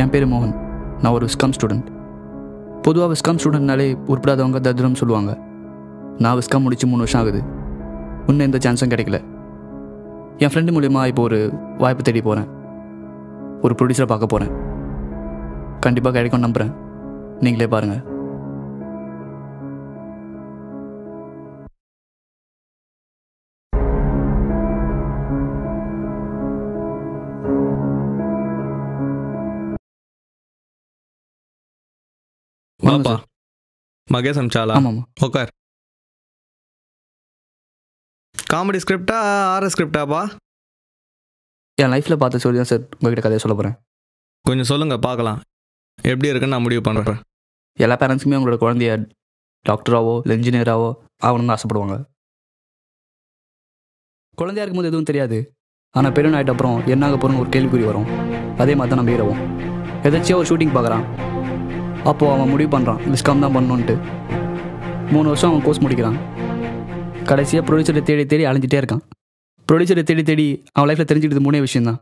என் பேர் மோகன். நான் ஒரு விஸ்காம் ஸ்டூடெண்ட். பொதுவாக விஸ்காம் ஸ்டூடெண்ட்னாலே உருப்படாதவங்க தத்ரம் சொல்லுவாங்க. நான் விஸ்காம் முடித்து 3 வருஷம் ஆகுது. இன்னும் எந்த சான்ஸும் கிடைக்கல. என் ஃப்ரெண்டு மூலிமா இப்போ ஒரு வாய்ப்பு தேடி போகிறேன். ஒரு ப்ரொடியூசரை பார்க்க போகிறேன். கண்டிப்பாக கிடைக்கும் நம்புகிறேன். நீங்களே பாருங்கள். வாப்பா. மகேஷ் அம்சாலா? ஆமாம். உட்கார். Comedy ஸ்கிரிப்டா RS ஸ்கிரிப்டாப்பா? என் லைஃப்பில் பார்த்த சொல்லி தான் சார் உங்ககிட்ட கதையை சொல்ல போகிறேன். கொஞ்சம் சொல்லுங்கள் பார்க்கலாம். எப்படி இருக்குன்னு நான் முடிவு பண்ணுறேன். எல்லா பேரண்ட்ஸுமே அவங்களோட குழந்தைய டாக்டராகவோ இல்லை இன்ஜினியராகவோ ஆகணும்னு ஆசைப்படுவாங்க. குழந்தையா இருக்கும்போது எதுவும் தெரியாது. ஆனால் பெரியவன் ஆகிட்ட அப்புறம் என்ன ஆக போகிறோன்னு ஒரு கேள்விக்குறி வரும். அதே மாதிரி தான் நம்ம ஹீரோவும் எதாச்சியாக ஒரு ஷூட்டிங் பார்க்குறான். அப்போது அவன் முடிவு பண்ணுறான் விஸ்காம் தான் பண்ணணுன்ட்டு. 3 வருஷம் அவன் கோர்ஸ் முடிக்கிறான். கடைசியாக ப்ரொடியூசரை தேடி தேடி அலைஞ்சிட்டே இருக்கான். ப்ரொடியூசரை தேடி தேடி அவன் லைஃப்பில் தெரிஞ்சுக்கிட்டது 3 விஷயம் தான்.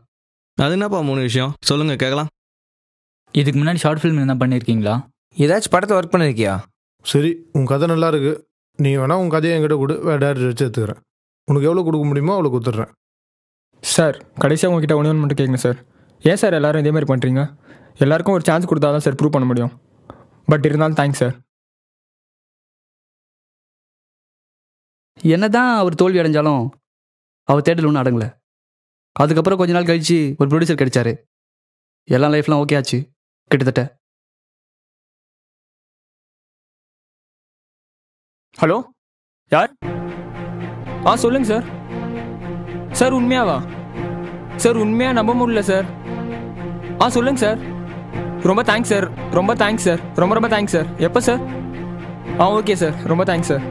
அது என்னப்பா 3 விஷயம்? சொல்லுங்கள் கேட்கலாம். இதுக்கு முன்னாடி ஷார்ட் ஃபிலிம் என்ன பண்ணியிருக்கீங்களா? ஏதாச்சும் படத்தை ஒர்க் பண்ணியிருக்கியா? சரி, உன் கதை நல்லா இருக்கு. நீ வேணா உன் கதையை என்கிட்ட கொடு, வேறு டேரக்டர் வச்சு எடுத்துக்கிறேன். உனக்கு எவ்வளோ கொடுக்க முடியுமோ அவ்வளோ கொடுத்துட்றேன். சார், கடைசியாக உங்ககிட்ட ஒன்று மட்டும் கேட்குங்க சார். ஏன் சார் எல்லோரும் இதே மாதிரி பண்ணுறீங்க? எல்லாருக்கும் ஒரு சான்ஸ் கொடுத்தா தான் சார் ப்ரூவ் பண்ண முடியும். பட் இருந்தாலும் தேங்க்ஸ் சார். என்ன தான் அவர் தோல்வி அடைஞ்சாலும் அவர் தேடல் ஒன்றும் அடங்கலை. அதுக்கப்புறம் கொஞ்ச நாள் கழித்து ஒரு ப்ரொடியூசர் கிடைச்சாரு. எல்லாம் லைஃப்லாம் ஓகே ஆச்சு கிட்டத்தட்ட. ஹலோ, யார்? சொல்லுங்கள் சார். சார் உண்மையாவா? சார் உண்மையாக நம்ப முடியல சார். சொல்லுங்கள் சார். ரொம்ப தேங்க்ஸ் சார். ரொம்ப தேங்க்ஸ் சார். ரொம்ப தேங்க்ஸ் சார். எப்போ சார்? Okay sir. ரொம்ப தேங்க்ஸ் சார்.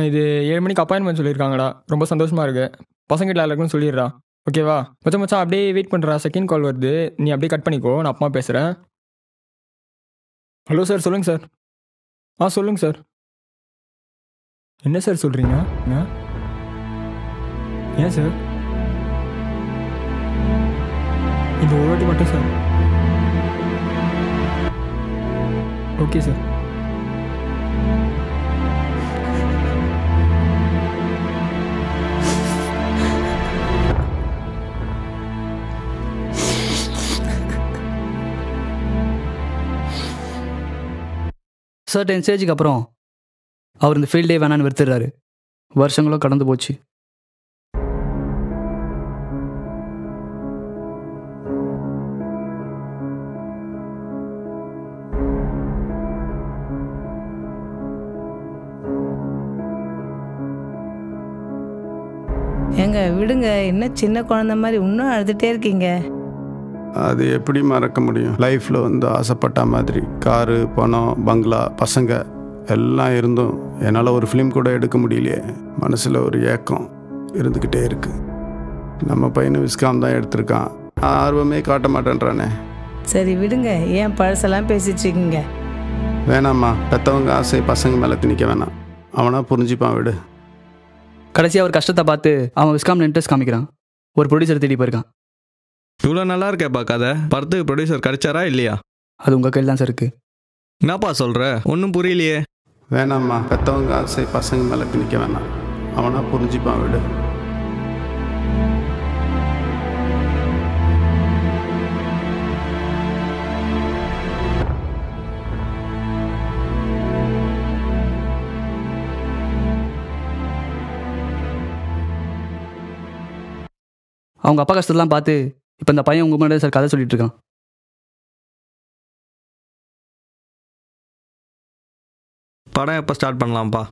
இது 7 மணிக்கு அப்பாயின்மெண்ட் சொல்லியிருக்காங்கடா. ரொம்ப சந்தோஷமாக இருக்கு. பசங்கிட்ட எல்லாருக்கும் சொல்லிடுறா. ஓகேவா? மச்சான் அப்படியே வெயிட் பண்ணுறா. செகண்ட் கால் வருது. நீ அப்படியே கட் பண்ணிக்கோ. நான் அப்பா பேசுகிறேன். ஹலோ சார், சொல்லுங்கள் சார். சொல்லுங்கள் சார். என்ன சார் சொல்கிறீங்க? ஏன் சார்? இந்த ஒரு வாட்டி மட்டும் சார். Okay sir. சர்டன் ஸ்டேஜுக்கு அப்புறம் அவர் இந்த ஃபீல்டே வேணான்னு வெறுத்துடுறாரு. வருஷங்களும் கடந்து போச்சு. ஏங்க விடுங்க, என்ன சின்ன குழந்தை மாதிரி இன்னும் அழுதுகிட்டே இருக்கீங்க. அது எப்படி மறக்க முடியும்? லைஃப்பில் ஆசைப்பட்ட மாதிரி காரு, பணம், பங்களா, பசங்க எல்லாம் இருந்தும் என்னால் ஒரு ஃபிலிம் கூட எடுக்க முடியலையே. மனசில் ஒரு ஏக்கம் இருந்துக்கிட்டே இருக்கு. நம்ம பையனை விஸ்காம் தான் எடுத்திருக்கான். ஆர்வமே காட்ட மாட்டேன்றானே. சரி விடுங்க, ஏன் பழசெல்லாம் பேசிட்டு இருக்கீங்க? வேணாம்மா, பெற்றவங்க ஆசை பசங்க மேலே திணிக்க வேணாம். அவனா புரிஞ்சுப்பான், விடு. கடைசியாக அவர் கஷ்டத்தை பார்த்து அவன் விஸ்காமில் இன்ட்ரெஸ்ட் காமிக்கிறான். ஒரு ப்ரொடியூசர் தேடி போயிருக்கான். இவ்வளோ நல்லா இருக்கேப்பா கதை. படத்துக்கு ப்ரொடியூசர் கிடைச்சாரா இல்லையா? அது உங்கள் கையில் தான் சார் இருக்குது. என்னப்பா சொல்கிற? ஒன்றும் புரியலையே. வேணாம்மா, பெற்றவங்க ஆசை பசங்க மேலே திணிக்க வேணாம். அவனா புரிஞ்சுப்பான், விடு. அவங்க அப்பா கஷ்டத்தெல்லாம் பார்த்து இப்போ இந்த பையன் உங்கள் முன்னாடி சார் கதை சொல்லிட்டு இருக்கான். படம் எப்போ ஸ்டார்ட் பண்ணலாம்ப்பா?